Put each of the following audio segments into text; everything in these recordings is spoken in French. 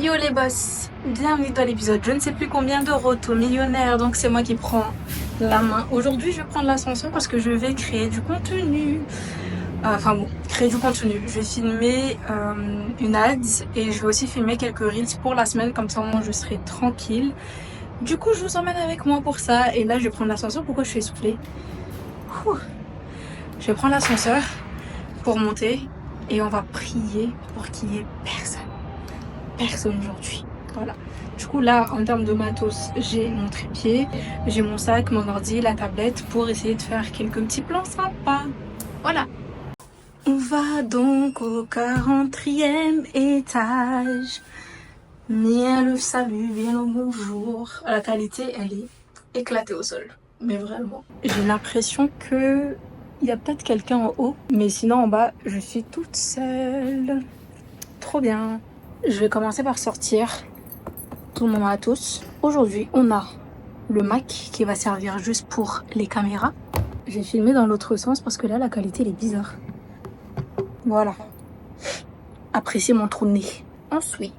Yo les boss, bienvenue dans l'épisode je ne sais plus combien de Roto Millionnaire, donc c'est moi qui prends la main. Aujourd'hui je vais prendre l'ascenseur parce que je vais créer du contenu. Créer du contenu. Je vais filmer une ad et je vais aussi filmer quelques reels pour la semaine, comme ça au moins je serai tranquille. Du coup je vous emmène avec moi pour ça et là je vais prendre l'ascenseur. Pourquoi je suis essoufflée? Je vais prendre l'ascenseur pour monter et on va prier pour qu'il y ait personne aujourd'hui. Voilà. Du coup là en termes de matos, j'ai mon trépied, j'ai mon sac, mon ordi, la tablette pour essayer de faire quelques petits plans sympas. Voilà. On va donc au 40e étage. Bien le salut, bien le bonjour. La qualité, elle est éclatée au sol. Mais vraiment. J'ai l'impression que il y a peut-être quelqu'un en haut. Mais sinon en bas, je suis toute seule. Trop bien. Je vais commencer par sortir tout mon matos. Aujourd'hui, on a le Mac qui va servir juste pour les caméras. J'ai filmé dans l'autre sens parce que là, la qualité, elle est bizarre. Voilà. Appréciez mon trou de nez. Ensuite,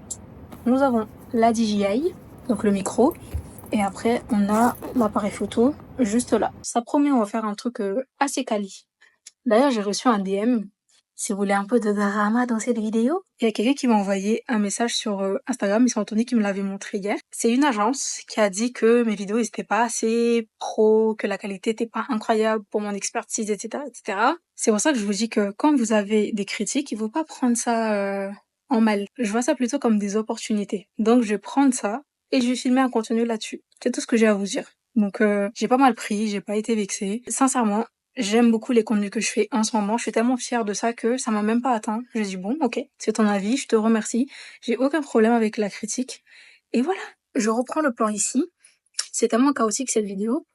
nous avons la DJI, donc le micro. Et après, on a l'appareil photo juste là. Ça promet, on va faire un truc assez quali. D'ailleurs, j'ai reçu un DM. Si vous voulez un peu de drama dans cette vidéo, il y a quelqu'un qui m'a envoyé un message sur Instagram, c'est Anthony qui me l'avait montré hier. C'est une agence qui a dit que mes vidéos n'étaient pas assez pro, que la qualité n'était pas incroyable pour mon expertise, etc., etc. C'est pour ça que je vous dis que quand vous avez des critiques, il ne faut pas prendre ça en mal. Je vois ça plutôt comme des opportunités. Donc je vais prendre ça et je vais filmer un contenu là-dessus. C'est tout ce que j'ai à vous dire. Donc j'ai pas mal pris, j'ai pas été vexée. Sincèrement, j'aime beaucoup les contenus que je fais en ce moment. Je suis tellement fière de ça que ça m'a même pas atteint. Je dis bon, ok, c'est ton avis, je te remercie. J'ai aucun problème avec la critique. Et voilà, je reprends le plan ici. C'est tellement chaotique cette vidéo.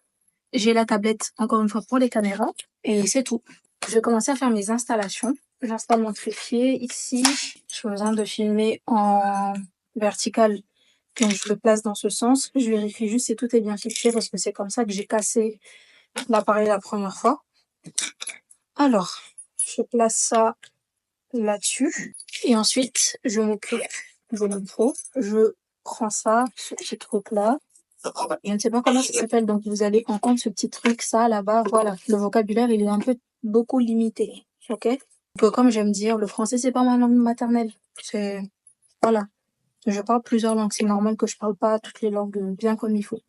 J'ai la tablette, encore une fois, pour les caméras. Et c'est tout. Je vais commencer à faire mes installations. J'installe mon trépied ici. J'ai besoin de filmer en vertical. Donc je le place dans ce sens. Je vérifie juste si tout est bien fixé parce que c'est comme ça que j'ai cassé l'appareil la première fois. Alors, je place ça là-dessus. Et ensuite, je m'occupe de l'intro. Je prends ça, ce petit truc-là. Je ne sais pas comment ça s'appelle, donc vous allez entendre ce petit truc, ça, là-bas. Voilà, le vocabulaire, il est un peu beaucoup limité. Ok? Donc, comme j'aime dire, le français, c'est pas ma langue maternelle. C'est... Voilà. Je parle plusieurs langues. C'est normal que je parle pas toutes les langues bien comme il faut.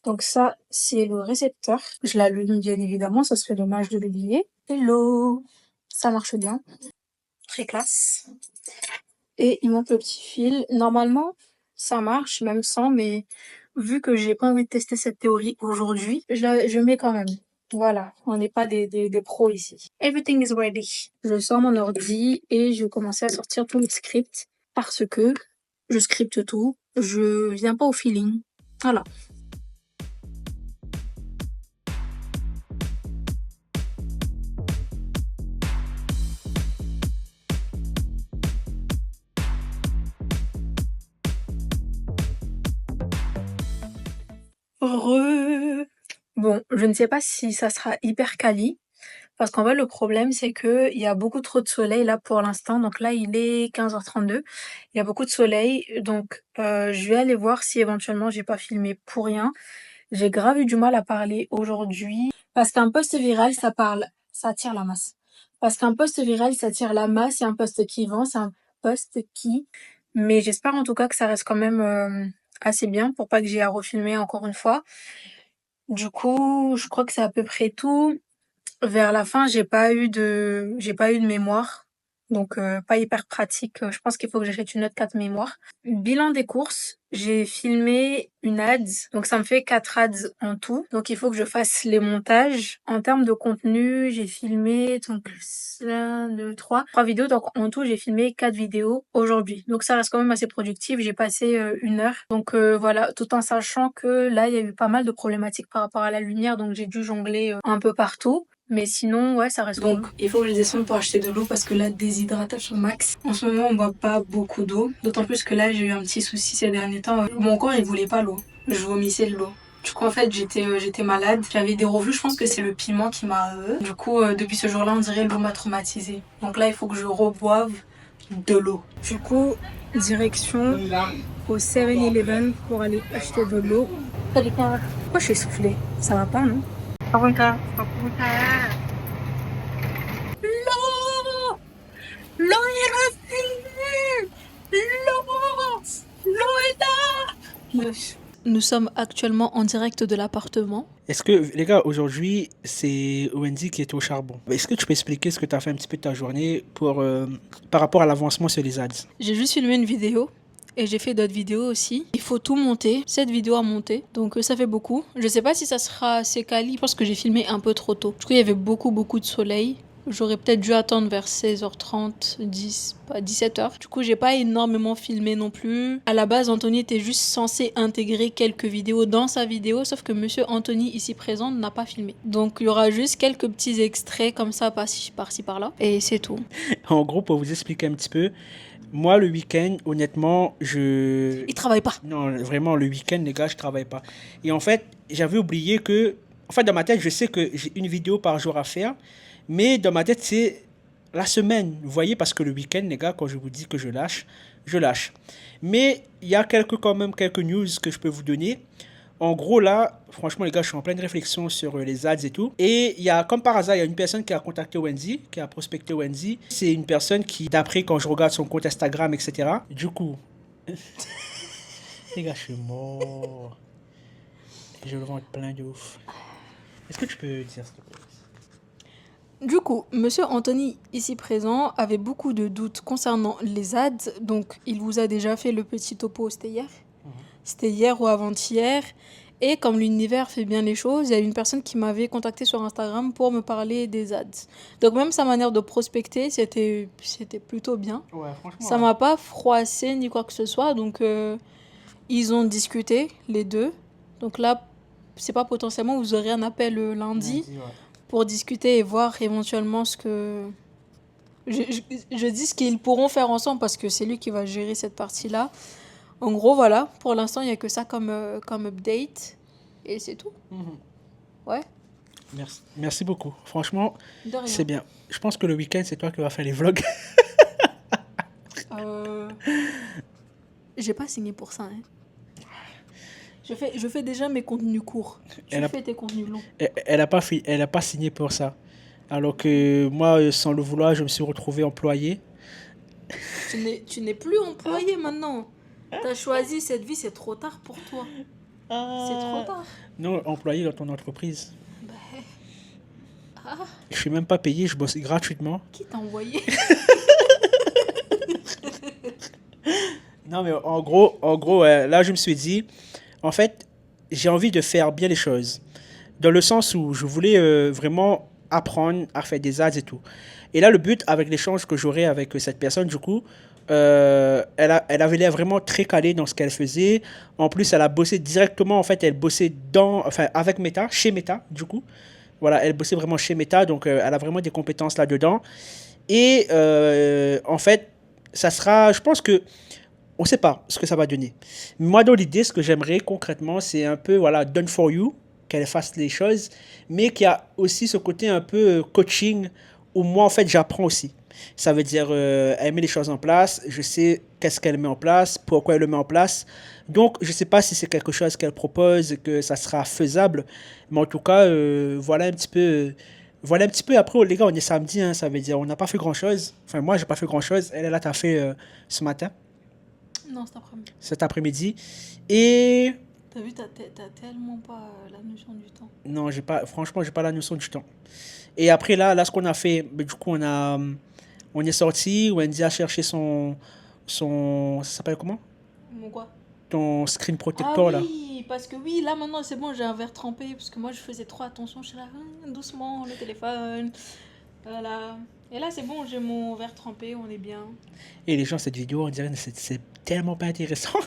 Donc ça, c'est le récepteur. Je l'allume bien évidemment, ça se fait dommage de l'oublier. Hello! Ça marche bien. Très classe. Et il manque le petit fil. Normalement, ça marche même sans, mais vu que j'ai pas envie de tester cette théorie aujourd'hui, je mets quand même. Voilà, on n'est pas des pros ici. Everything is ready. Je sors mon ordi et je commence à sortir tout le script parce que je scripte tout. Je viens pas au feeling. Voilà. Bon, je ne sais pas si ça sera hyper quali, parce qu'en fait, le problème, c'est que il y a beaucoup trop de soleil là pour l'instant. Donc là, il est 15h32. Il y a beaucoup de soleil, donc je vais aller voir si éventuellement j'ai pas filmé pour rien. J'ai grave eu du mal à parler aujourd'hui, parce qu'un post viral, ça attire la masse. Parce qu'un post viral, ça attire la masse, c'est un post qui vend, c'est un post qui... Mais j'espère en tout cas que ça reste quand même assez bien pour pas que j'aie à refilmer encore une fois. Du coup, je crois que c'est à peu près tout. Vers la fin, j'ai pas eu de mémoire. Donc pas hyper pratique. Je pense qu'il faut que j'achète une autre carte mémoire. Bilan des courses, j'ai filmé une ad. Donc ça me fait 4 ads en tout. Donc il faut que je fasse les montages. En termes de contenu, j'ai filmé donc 1, 2, 3 vidéos. Donc en tout, j'ai filmé 4 vidéos aujourd'hui. Donc ça reste quand même assez productif. J'ai passé 1 heure. Donc voilà, tout en sachant que là, il y a eu pas mal de problématiques par rapport à la lumière. Donc j'ai dû jongler un peu partout. Mais sinon, ouais, ça reste cool. Donc, il faut que je descende pour acheter de l'eau parce que là, déshydratation max. En ce moment, on boit pas beaucoup d'eau. D'autant plus que là, j'ai eu un petit souci ces derniers temps. Mon corps, il voulait pas l'eau. Je vomissais de l'eau. Du coup, en fait, j'étais malade. J'avais des reflux. Je pense que c'est le piment qui m'a... Du coup, depuis ce jour-là, on dirait l'eau m'a traumatisée. Donc là, il faut que je reboive de l'eau. Du coup, direction au 7-Eleven pour aller acheter de l'eau. Pourquoi je suis soufflée? Ça va pas, non? L'eau! L'eau est revenue! L'eau! L'eau est là! Wesh. Nous sommes actuellement en direct de l'appartement. Est-ce que, les gars, aujourd'hui, c'est Wendy qui est au charbon. Est-ce que tu peux expliquer ce que tu as fait un petit peu de ta journée par rapport à l'avancement sur les ads? J'ai juste filmé une vidéo et j'ai fait d'autres vidéos aussi. Il faut tout monter, 7 vidéos à monter, donc ça fait beaucoup. Je sais pas si ça sera assez quali, je pense que j'ai filmé un peu trop tôt. Du coup, il y avait beaucoup de soleil. J'aurais peut-être dû attendre vers 16h30, 17h. Du coup, j'ai pas énormément filmé non plus. À la base, Anthony était juste censé intégrer quelques vidéos dans sa vidéo, sauf que monsieur Anthony, ici présent, n'a pas filmé. Donc, il y aura juste quelques petits extraits comme ça, par-ci, par-là. Et c'est tout. En gros, pour vous expliquer un petit peu, moi, le week-end, honnêtement, Il travaille pas. Non, vraiment, le week-end, les gars, je travaille pas. Et en fait, j'avais oublié que... En fait, dans ma tête, je sais que j'ai une vidéo par jour à faire, mais dans ma tête, c'est la semaine. Vous voyez, parce que le week-end, les gars, quand je vous dis que je lâche, je lâche. Mais il y a quand même quelques news que je peux vous donner. En gros, là, franchement, les gars, je suis en pleine réflexion sur les ads et tout. Et il y a, comme par hasard, il y a une personne qui a contacté Wendy, qui a prospecté Wendy. C'est une personne qui, d'après quand je regarde son compte Instagram, etc. Du coup, les gars, je suis mort. Je le vends plein de ouf. Est-ce que tu peux dire, s'il te plaît? Du coup, monsieur Anthony, ici présent, avait beaucoup de doutes concernant les ads. Donc, il vous a déjà fait le petit topo, c'était hier. C'était hier ou avant-hier. Et comme l'univers fait bien les choses, il y a une personne qui m'avait contacté sur Instagram pour me parler des ads. Donc, même sa manière de prospecter, c'était plutôt bien. Ouais, franchement. Ça m'a pas froissé ni quoi que ce soit. Donc, ils ont discuté, les deux. Donc là, c'est pas potentiellement, vous aurez un appel lundi. Ouais. Pour discuter et voir éventuellement ce que... Je dis ce qu'ils pourront faire ensemble parce que c'est lui qui va gérer cette partie-là. En gros, voilà. Pour l'instant, il n'y a que ça comme update. Et c'est tout. Ouais. Merci beaucoup. Franchement, De rien. c'est bien. Je pense que le week-end, c'est toi qui vas faire les vlogs. J'ai pas signé pour ça. Hein. Je fais déjà mes contenus courts. Tu fais tes contenus longs. Elle a pas signé pour ça. Alors que moi, sans le vouloir, je me suis retrouvé employé. Tu n'es plus employé maintenant. T'as choisi cette vie, c'est trop tard pour toi. C'est trop tard. Non, employé dans ton entreprise. Ah, Je suis même pas payé, je bosse gratuitement. qui t'a envoyé? Non, mais en gros, là, je me suis dit, en fait, j'ai envie de faire bien les choses. Dans le sens où je voulais vraiment apprendre à faire des ads et tout. Et là, le but, avec l'échange que j'aurais avec cette personne, du coup, elle avait l'air vraiment très calée dans ce qu'elle faisait. En plus, elle a bossé directement, en fait, elle bossait avec Meta, chez Meta, du coup. Voilà, elle bossait vraiment chez Meta, donc elle a vraiment des compétences là-dedans. Et en fait, ça sera, je pense que on ne sait pas ce que ça va donner. Moi, dans l'idée, ce que j'aimerais concrètement, c'est un peu, voilà, done for you, qu'elle fasse les choses, mais qu'il y a aussi ce côté un peu coaching, où moi, en fait, j'apprends aussi. Ça veut dire, elle met les choses en place, je sais qu'est-ce qu'elle met en place, pourquoi elle le met en place. Donc, je ne sais pas si c'est quelque chose qu'elle propose, que ça sera faisable, mais en tout cas, voilà un petit peu. Après, les gars, on est samedi, hein, ça veut dire, on n'a pas fait grand-chose. Enfin, moi, j'ai pas fait grand-chose. Elle, t'as fait ce matin. Non, cet après-midi. Cet après-midi. Et... T'as vu, t'as tellement pas la notion du temps. Non, franchement, j'ai pas la notion du temps. Et après, là ce qu'on a fait, du coup, on est sorti, Wendy a cherché ça s'appelle comment? Mon quoi? Ton screen protector, là. Ah oui, parce que oui, là maintenant c'est bon, j'ai un verre trempé, parce que moi je faisais trop attention, je suis là, doucement, le téléphone, voilà. Et là c'est bon, j'ai mon verre trempé, on est bien. Et les gens, cette vidéo, on dirait que c'est tellement pas intéressant.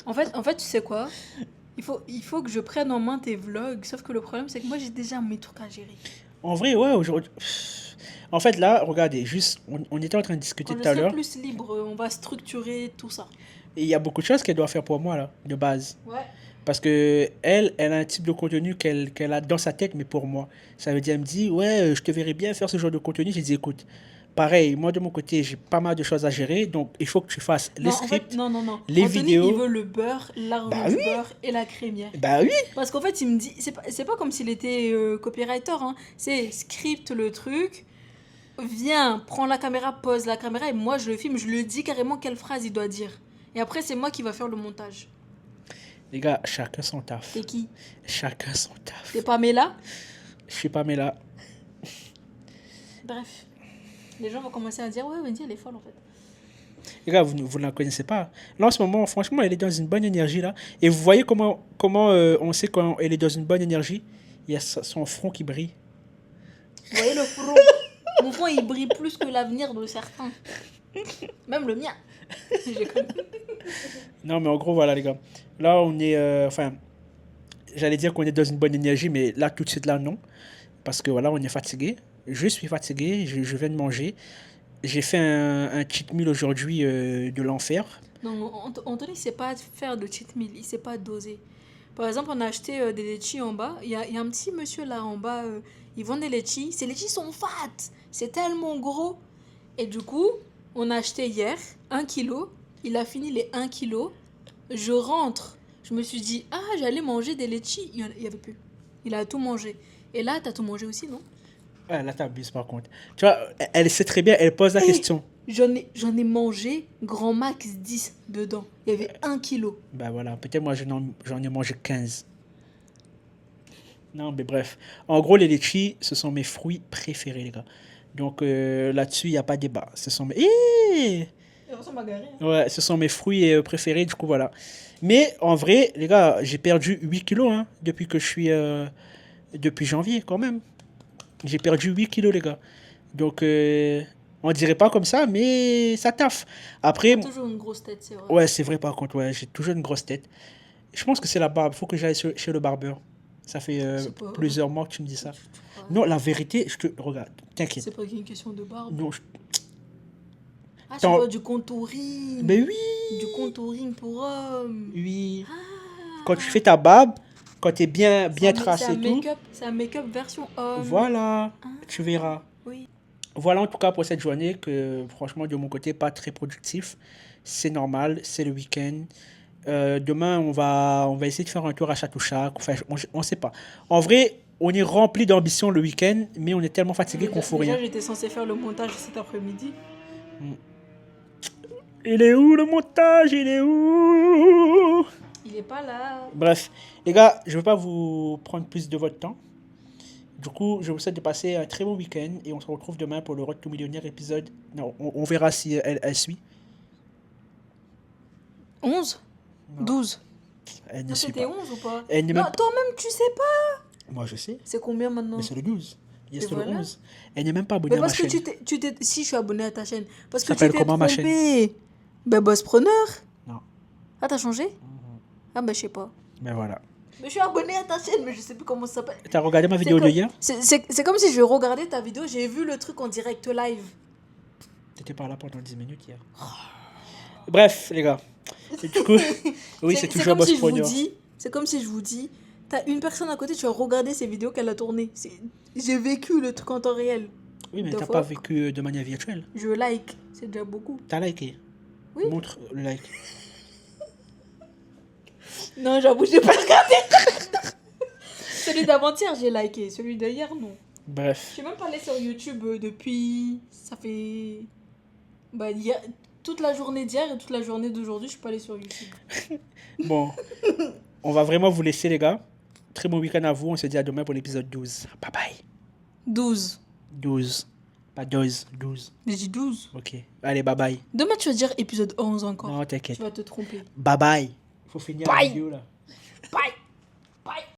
En fait, tu sais quoi? Il faut que je prenne en main tes vlogs, sauf que le problème c'est que moi j'ai déjà mes trucs à gérer. En vrai, ouais, aujourd'hui... En fait, là, regardez, juste, on était en train de discuter tout à l'heure. Quand je serai plus libre, on va structurer tout ça. Et il y a beaucoup de choses qu'elle doit faire pour moi, là, de base. Ouais. Parce que elle a un type de contenu qu'elle a dans sa tête, mais pour moi. Ça veut dire, elle me dit, ouais, je te verrais bien faire ce genre de contenu. J'ai dit, écoute, pareil, moi de mon côté, j'ai pas mal de choses à gérer. Donc, il faut que tu fasses les Non, en fait, scripts, non, non, non. les Anthony, il vidéos. veut le beurre, l'argent Bah du oui, beurre et la crémière. bah oui. Parce qu'en fait, il me dit, c'est pas comme s'il était copywriter, hein. C'est script le truc, viens, prends la caméra, pose la caméra et moi je le filme, je lui dis carrément quelle phrase il doit dire. Et après, c'est moi qui va faire le montage. Les gars, chacun son taf. T'es qui? Chacun son taf. T'es Pamela? Je sais pas, mais là, Bref. Les gens vont commencer à dire, ouais, Wendy, elle est folle en fait. les gars, vous ne la connaissez pas. Là, en ce moment, franchement, elle est dans une bonne énergie, là. Et vous voyez comment on sait quand elle est dans une bonne énergie? Il y a son front qui brille. Vous voyez le front? Mon front, il brille plus que l'avenir de certains. Même le mien. J'ai comme... Non, mais en gros, voilà, les gars. Là, on est... Enfin, j'allais dire qu'on est dans une bonne énergie, mais là, tout de suite, là, non. Parce que, voilà, on est fatigué. Je suis fatigué, je viens de manger. J'ai fait un cheat meal aujourd'hui de l'enfer. Non, Anthony, il sait pas faire de cheat meal, il sait pas doser. Par exemple, on a acheté des litchis en bas. Il y a un petit monsieur là en bas, il vend des litchis. Ces litchis sont fat, c'est tellement gros. Et du coup, on a acheté hier 1 kilo. Il a fini les 1 kilo. Je rentre. Je me suis dit, ah, j'allais manger des litchis. Il y avait plus. Il a tout mangé. Et là, t'as tout mangé aussi, non? Ah, là, t'abuses, par contre. Tu vois, elle sait très bien, elle pose la Eh, question. j'en ai mangé grand max 10 dedans. Il y avait 1 kilo. Ben voilà, peut-être moi, j'en ai mangé 15. Non, mais bref. En gros, les litchis, ce sont mes fruits préférés, les gars. Donc là-dessus, il n'y a pas de débat. Ce sont mes... Eh, Il ressemble à Gary, hein. ouais, ce sont mes fruits préférés, du coup, voilà. Mais en vrai, les gars, j'ai perdu 8 kilos hein, depuis que je suis... depuis janvier, quand même. J'ai perdu 8 kilos, les gars. Donc, on dirait pas comme ça, mais ça taffe. Après, T'as toujours une grosse tête, c'est vrai. ouais, c'est vrai, par contre, ouais, j'ai toujours une grosse tête. Je pense que c'est la barbe. Il faut que j'aille chez le barbeur. Ça fait C'est pas... plusieurs mois que tu me dis ça. Tu crois? Non, la vérité, je te... Regarde, t'inquiète. C'est pas qu'une question de barbe. Non, Ah, tu Attends. vois, du contouring. mais oui, Du contouring pour homme. oui. Ah. Quand tu fais ta barbe, quand t'es bien C'est tracé un et tout, make-up, c'est un make-up version homme. voilà, Ah. tu verras. Oui. Voilà en tout cas pour cette journée que franchement de mon côté pas très productif. C'est normal, c'est le week-end. Demain on va essayer de faire un tour à Château-Chac. Enfin, on sait pas. En vrai, on est rempli d'ambition le week-end, mais on est tellement fatigué qu'on fout Déjà, rien. j'étais censée faire le montage cet après-midi. Il est où le montage? Il est où? Il est pas là. Bref, les gars, je ne veux pas vous prendre plus de votre temps. Du coup, je vous souhaite de passer un très bon week-end et on se retrouve demain pour le Road to Millionnaire épisode. Non, on verra si elle suit. 11 Non. 12. Elle ne Ah, suit c'était pas. 11 ou pas? Elle n'est Non, même... toi-même, tu sais pas. Moi, je sais, C'est combien maintenant? mais c'est le 12. Yes, Et c'est le voilà. 11. Elle n'est même pas abonnée Mais à ma parce que chaîne. tu t'es... Si, je suis abonné à ta chaîne. Parce que Ça tu s'appelle t'es comment, ma trompé. Ben, Boss Preneur. Non. Ah, t'as changé? Ah, ben, je sais pas. Mais voilà. Mais je suis abonné à ta chaîne, mais je sais plus comment ça s'appelle. T'as regardé ma C'est vidéo comme- de hier? C'est comme si je regardais ta vidéo, j'ai vu le truc en direct live. T'étais pas là pendant 10 minutes hier. Bref, les gars. Et du coup, oui, c'est toujours comme Boss si je vous Preneur. dis, c'est comme si je vous dis, t'as une personne à côté, tu vas regarder ces vidéos qu'elle a tournées. J'ai vécu le truc en temps réel. Oui, mais Deux t'as fois. pas vécu de manière virtuelle. Je like, c'est déjà beaucoup. T'as liké. Oui. Montre le like. Non, j'avoue, j'ai pas regardé. Celui d'avant-hier, j'ai liké. Celui d'hier, non. Bref. Je suis même pas allée sur YouTube depuis. Ça fait. Bah, toute la journée d'hier et toute la journée d'aujourd'hui, je suis pas allée sur YouTube. Bon, on va vraiment vous laisser, les gars. Très bon week-end à vous. On se dit à demain pour l'épisode 12. Bye bye. 12. 12. Pas 12, 12. J'ai dit 12. Ok. Allez, bye bye. Demain, tu vas dire épisode 11 encore. Non, Tu t'inquiète. vas te tromper. Bye bye. Faut finir la Bye. vidéo là. Bye. Bye.